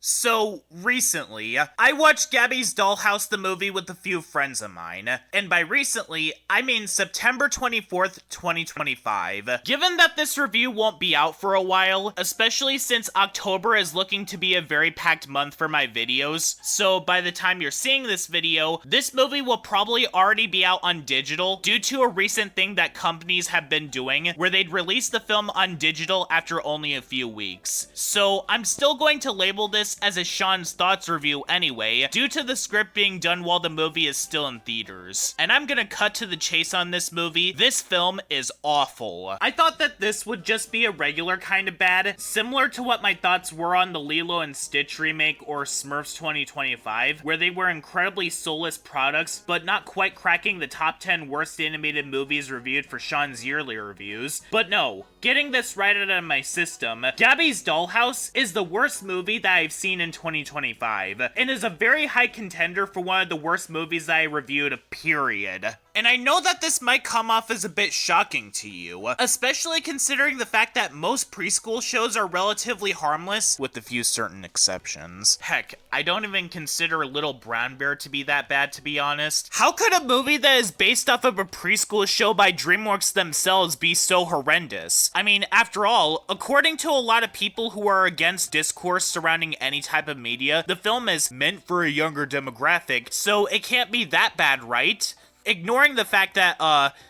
So, recently, I watched Gabby's Dollhouse the movie with a few friends of mine, and by recently, I mean September 24th, 2025. Given that this review won't be out for a while, especially since October is looking to be a very packed month for my videos, so by the time you're seeing this video, this movie will probably already be out on digital due to a recent thing that companies have been doing, where they'd release the film on digital after only a few weeks. So, I'm still going to label this as a Sean's Thoughts review anyway, due to the script being done while the movie is still in theaters. And I'm gonna cut to the chase on this movie. This film is awful. I thought that this would just be a regular kind of bad, similar to what my thoughts were on the Lilo and Stitch remake or Smurfs 2025, where they were incredibly soulless products, but not quite cracking the top 10 worst animated movies reviewed for Sean's yearly reviews. But no, getting this right out of my system, Gabby's Dollhouse is the worst movie that I've seen in 2025, and is a very high contender for one of the worst movies that I reviewed, period. And I know that this might come off as a bit shocking to you, especially considering the fact that most preschool shows are relatively harmless, with a few certain exceptions. Heck, I don't even consider Little Brown Bear to be that bad, to be honest. How could a movie that is based off of a preschool show by DreamWorks themselves be so horrendous? I mean, after all, according to a lot of people who are against discourse surrounding any type of media, the film is meant for a younger demographic, so it can't be that bad, right? Ignoring the fact that,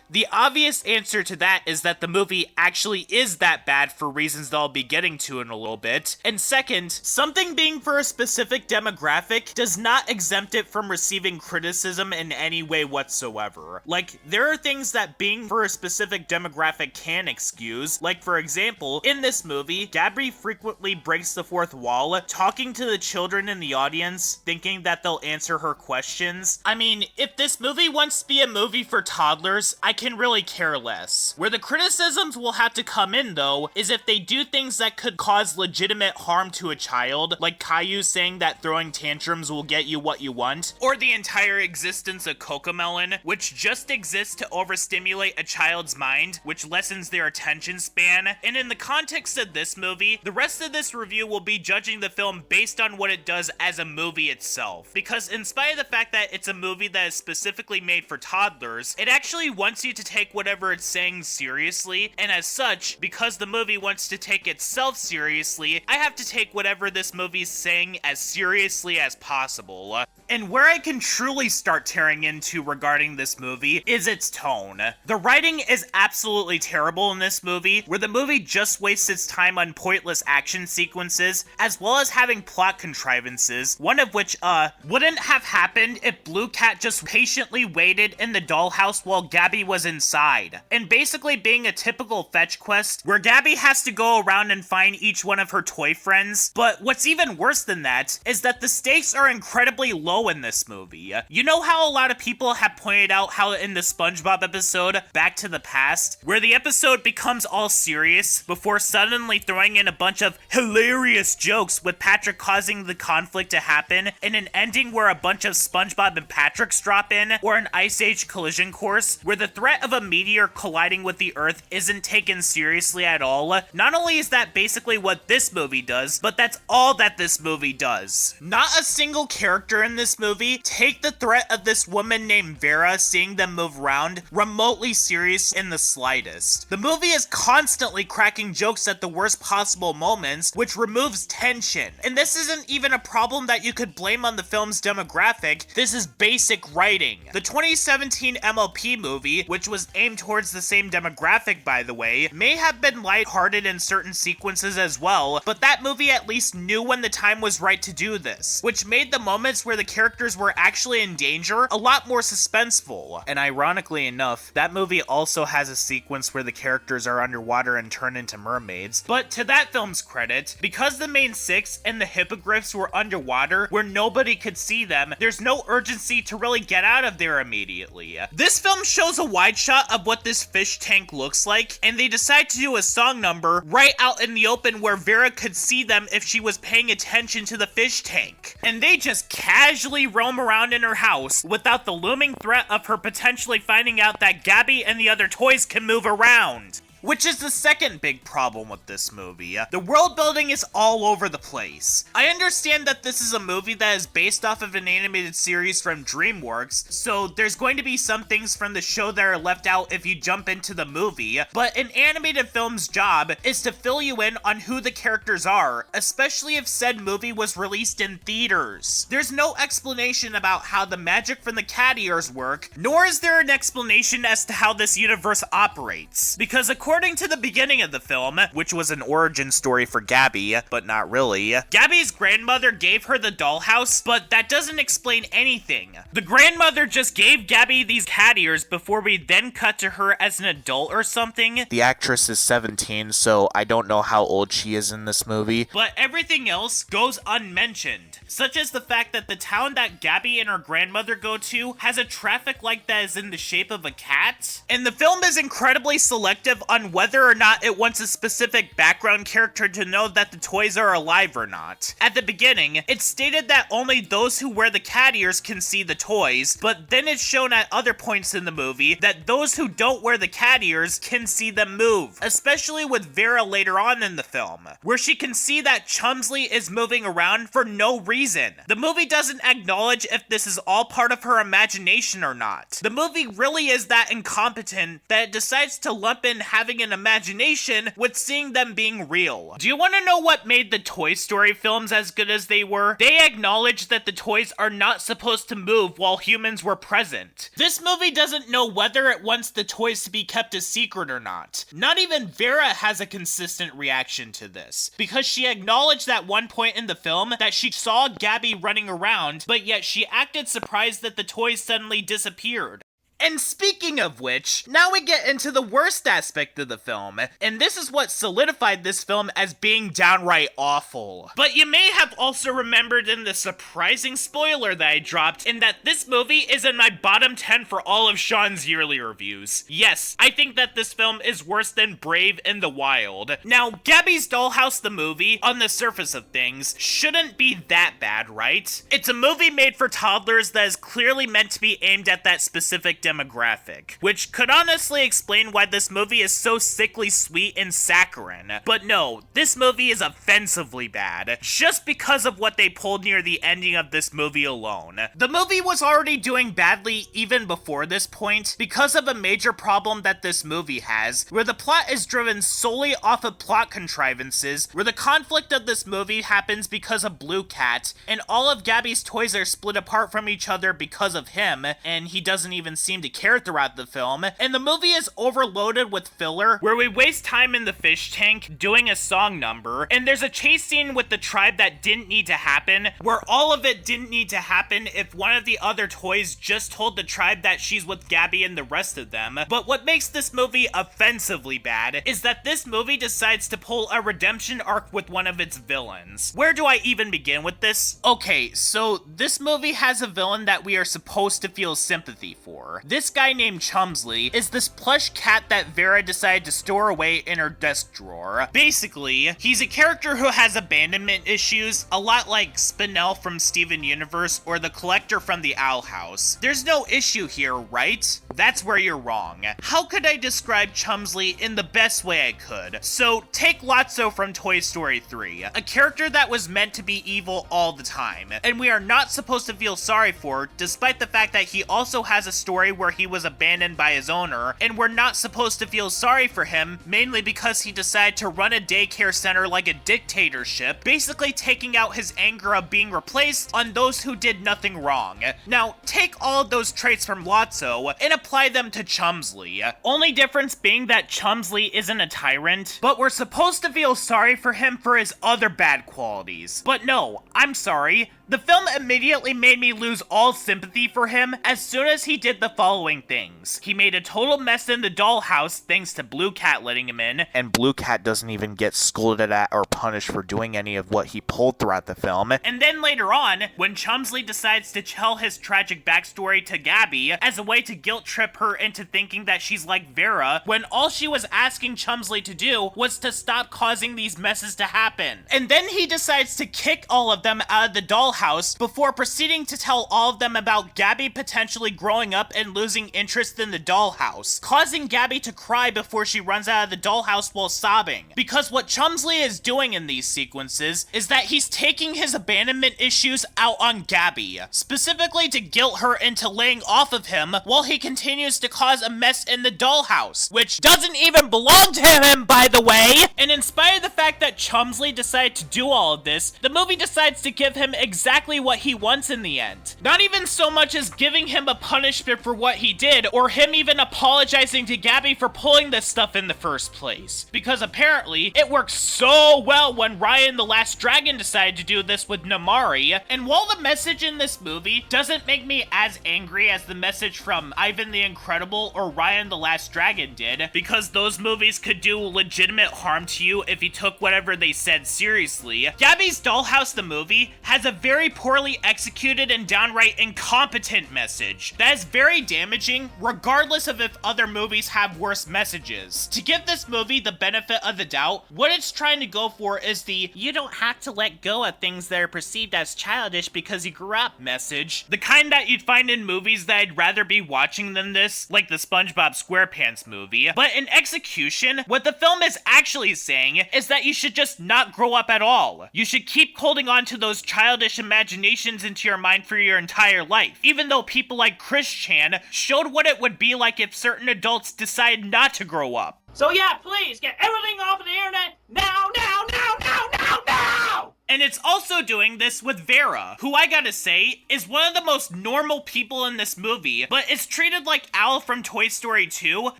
the obvious answer to that is that the movie actually is that bad for reasons that I'll be getting to in a little bit. And second, something being for a specific demographic does not exempt it from receiving criticism in any way whatsoever. Like, there are things that being for a specific demographic can excuse. Like, for example, in this movie, Gabby frequently breaks the fourth wall, talking to the children in the audience, thinking that they'll answer her questions. I mean, if this movie wants to be a movie for toddlers, I can really care less. Where the criticisms will have to come in, though, is if they do things that could cause legitimate harm to a child, like Caillou saying that throwing tantrums will get you what you want, or the entire existence of Cocomelon, which just exists to overstimulate a child's mind, which lessens their attention span. And in the context of this movie, the rest of this review will be judging the film based on what it does as a movie itself. Because in spite of the fact that it's a movie that is specifically made for toddlers, it actually wants you to take whatever it's saying seriously, and as such, because the movie wants to take itself seriously, I have to take whatever this movie's saying as seriously as possible. And where I can truly start tearing into regarding this movie is its tone. The writing is absolutely terrible in this movie, where the movie just wastes its time on pointless action sequences, as well as having plot contrivances, one of which, wouldn't have happened if Blue Cat just patiently waited in the dollhouse while Gabby was inside, and basically being a typical fetch quest, where Gabby has to go around and find each one of her toy friends. But what's even worse than that is that the stakes are incredibly low in this movie. You know how a lot of people have pointed out how in the SpongeBob episode, Back to the Past, where the episode becomes all serious before suddenly throwing in a bunch of hilarious jokes with Patrick causing the conflict to happen, and an ending where a bunch of SpongeBob and Patricks drop in, or an Ice Age collision course, where the threat of a meteor colliding with the Earth isn't taken seriously at all. Not only is that basically what this movie does, but that's all that this movie does. Not a single character in this movie take the threat of this woman named Vera seeing them move around remotely serious in the slightest. The movie is constantly cracking jokes at the worst possible moments, which removes tension. And this isn't even a problem that you could blame on the film's demographic, this is basic writing. The 2017 MLP movie, which was aimed towards the same demographic by the way, may have been lighthearted in certain sequences as well, but that movie at least knew when the time was right to do this, which made the moments where the characters were actually in danger a lot more suspenseful. And ironically enough, that movie also has a sequence where the characters are underwater and turn into mermaids, but to that film's credit, because the main six and the hippogriffs were underwater where nobody could see them, there's no urgency to really get out of there immediately. This film shows a wide shot of what this fish tank looks like, and they decide to do a song number right out in the open where Vera could see them if she was paying attention to the fish tank. And they just casually roam around in her house without the looming threat of her potentially finding out that Gabby and the other toys can move around. which is the second big problem with this movie. The world building is all over the place. I understand that this is a movie that is based off of an animated series from DreamWorks, so there's going to be some things from the show that are left out if you jump into the movie, but an animated film's job is to fill you in on who the characters are, especially if said movie was released in theaters. There's no explanation about how the magic from the cat ears work, nor is there an explanation as to how this universe operates. Because according to the beginning of the film, which was an origin story for Gabby, but not really, Gabby's grandmother gave her the dollhouse, but that doesn't explain anything. The grandmother just gave Gabby these cat ears before we then cut to her as an adult or something. The actress is 17, so I don't know how old she is in this movie. But everything else goes unmentioned, such as the fact that the town that Gabby and her grandmother go to has a traffic light that is in the shape of a cat. And the film is incredibly selective on whether or not it wants a specific background character to know that the toys are alive or not. At the beginning, it's stated that only those who wear the cat ears can see the toys, but then it's shown at other points in the movie that those who don't wear the cat ears can see them move, especially with Vera later on in the film, where she can see that Chumsley is moving around for no reason. The movie doesn't acknowledge if this is all part of her imagination or not. The movie really is that incompetent that it decides to lump in having an imagination with seeing them being real. Do you want to know what made the Toy Story films as good as they were? They acknowledged that the toys are not supposed to move while humans were present. This movie doesn't know whether it wants the toys to be kept a secret or not. Not even Vera has a consistent reaction to this, because she acknowledged at one point in the film that she saw Gabby running around, but yet she acted surprised that the toys suddenly disappeared. And speaking of which, now we get into the worst aspect of the film, and this is what solidified this film as being downright awful. But you may have also remembered in the surprising spoiler that I dropped in that this movie is in my bottom 10 for all of Sean's yearly reviews. Yes, I think that this film is worse than Brave in the Wild. Now, Gabby's Dollhouse the movie, on the surface of things, shouldn't be that bad, right? It's a movie made for toddlers that is clearly meant to be aimed at that specific demographic, which could honestly explain why this movie is so sickly sweet and saccharine. But no, this movie is offensively bad, just because of what they pulled near the ending of this movie alone. The movie was already doing badly even before this point, because of a major problem that this movie has, where the plot is driven solely off of plot contrivances, where the conflict of this movie happens because of Blue Cat, and all of Gabby's toys are split apart from each other because of him, and he doesn't even seem to care throughout the film, and the movie is overloaded with filler, where we waste time in the fish tank doing a song number, and there's a chase scene with the tribe that didn't need to happen, where all of it didn't need to happen if one of the other toys just told the tribe that she's with Gabby and the rest of them. But what makes this movie offensively bad is that this movie decides to pull a redemption arc with one of its villains. Where do I even begin with this? Okay, so this movie has a villain that we are supposed to feel sympathy for. This guy named Chumsley is this plush cat that Vera decided to store away in her desk drawer. Basically, he's a character who has abandonment issues, a lot like Spinell from Steven Universe or the Collector from the Owl House. There's no issue here, right? That's where you're wrong. How could I describe Chumsley in the best way I could? So, take Lotso from Toy Story 3, a character that was meant to be evil all the time, and we are not supposed to feel sorry for, despite the fact that he also has a story where he was abandoned by his owner, and we're not supposed to feel sorry for him, mainly because he decided to run a daycare center like a dictatorship, basically taking out his anger of being replaced on those who did nothing wrong. Now, take all of those traits from Lotso and apply them to Chumsley. Only difference being that Chumsley isn't a tyrant, but we're supposed to feel sorry for him for his other bad qualities. But no, I'm sorry. The film immediately made me lose all sympathy for him as soon as he did the following things. He made a total mess in the dollhouse thanks to Blue Cat letting him in. And Blue Cat doesn't even get scolded at or punished for doing any of what he pulled throughout the film. And then later on, when Chumsley decides to tell his tragic backstory to Gabby as a way to guilt trip her into thinking that she's like Vera, when all she was asking Chumsley to do was to stop causing these messes to happen. And then he decides to kick all of them out of the dollhouse dollhouse before proceeding to tell all of them about Gabby potentially growing up and losing interest in the dollhouse, causing Gabby to cry before she runs out of the dollhouse while sobbing. Because what Chumsley is doing in these sequences is that he's taking his abandonment issues out on Gabby, specifically to guilt her into laying off of him while he continues to cause a mess in the dollhouse, which doesn't even belong to him, by the way. And in spite of the fact that Chumsley decided to do all of this, the movie decides to give him exactly what he wants in the end. Not even so much as giving him a punishment for what he did, or him even apologizing to Gabby for pulling this stuff in the first place. Because apparently, it worked so well when Ryan the Last Dragon decided to do this with Namari, and while the message in this movie doesn't make me as angry as the message from Ivan the Incredible or Ryan the Last Dragon did, because those movies could do legitimate harm to you if you took whatever they said seriously, Gabby's Dollhouse the movie has a very poorly executed and downright incompetent message that is very damaging regardless of if other movies have worse messages. To give this movie the benefit of the doubt, what it's trying to go for is the "you don't have to let go of things that are perceived as childish because you grew up" message. The kind that you'd find in movies that I'd rather be watching than this, like the SpongeBob SquarePants movie. But in execution, what the film is actually saying is that you should just not grow up at all. You should keep holding on to those childish imaginations into your mind for your entire life, even though people like Chris Chan showed what it would be like if certain adults decide not to grow up. So yeah, please get everything off of the internet now, now, now, now, now, now! And it's also doing this with Vera, who I gotta say is one of the most normal people in this movie, but is treated like Al from Toy Story 2,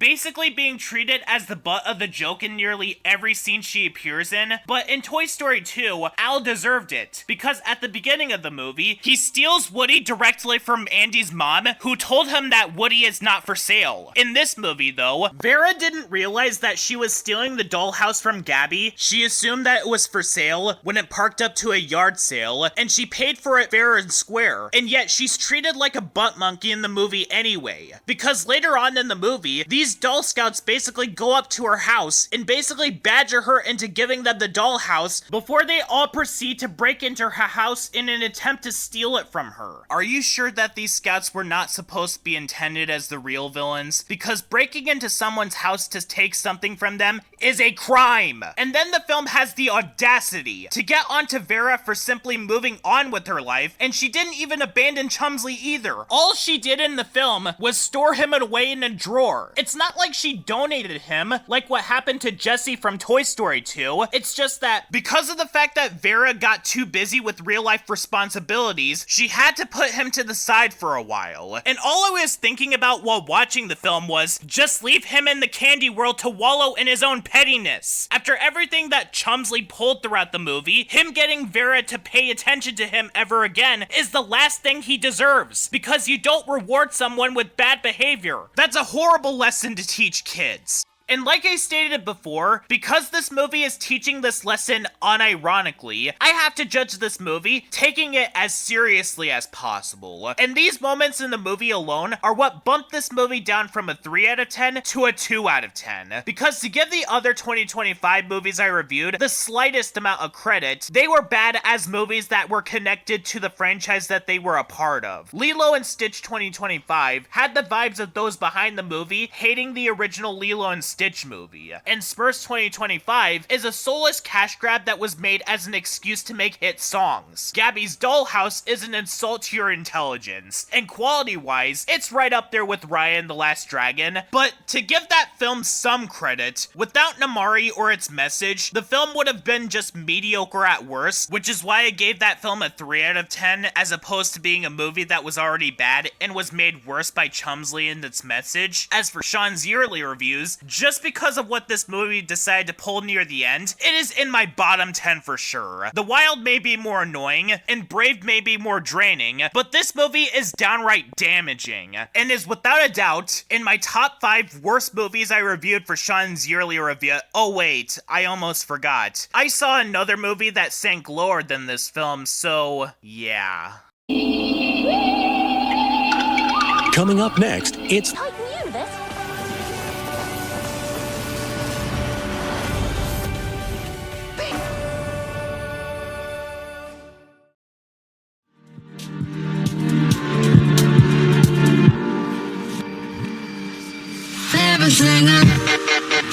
basically being treated as the butt of the joke in nearly every scene she appears in. But in Toy Story 2, Al deserved it, because at the beginning of the movie, he steals Woody directly from Andy's mom, who told him that Woody is not for sale. In this movie, though, Vera didn't realize that she was stealing the dollhouse from Gabby. She assumed that it was for sale when it parked up to a yard sale, and she paid for it fair and square, and yet she's treated like a butt monkey in the movie anyway. Because later on in the movie, these doll scouts basically go up to her house and basically badger her into giving them the dollhouse before they all proceed to break into her house in an attempt to steal it from her. Are you sure that these scouts were not supposed to be intended as the real villains? Because breaking into someone's house to take something from them is a crime! And then the film has the audacity to get onto Vera for simply moving on with her life, and she didn't even abandon Chumsley either. All she did in the film was store him away in a drawer. It's not like she donated him, like what happened to Jessie from Toy Story 2. It's just that because of the fact that Vera got too busy with real-life responsibilities, she had to put him to the side for a while. And all I was thinking about while watching the film was, just leave him in the candy world to wallow in his own pettiness. After everything that Chumsley pulled throughout the movie, him getting Vera to pay attention to him ever again is the last thing he deserves, because you don't reward someone with bad behavior. That's a horrible lesson to teach kids. And like I stated before, because this movie is teaching this lesson unironically, I have to judge this movie taking it as seriously as possible. And these moments in the movie alone are what bumped this movie down from a 3 out of 10 to a 2 out of 10. Because to give the other 2025 movies I reviewed the slightest amount of credit, they were bad as movies that were connected to the franchise that they were a part of. Lilo and Stitch 2025 had the vibes of those behind the movie hating the original Lilo and Stitch movie. And Spurs 2025 is a soulless cash grab that was made as an excuse to make hit songs. Gabby's Dollhouse is an insult to your intelligence, and quality-wise, it's right up there with Ryan the Last Dragon. But to give that film some credit, without Namari or its message, the film would have been just mediocre at worst, which is why I gave that film a 3 out of 10, as opposed to being a movie that was already bad and was made worse by Chumsley and its message. As for Sean's yearly reviews, just because of what this movie decided to pull near the end, it is in my bottom 10 for sure. The Wild may be more annoying, and Brave may be more draining, but this movie is downright damaging, and is without a doubt in my top 5 worst movies I reviewed for Sean's yearly review. Oh wait, I almost forgot. I saw another movie that sank lower than this film, so yeah. Coming up next, it's everything.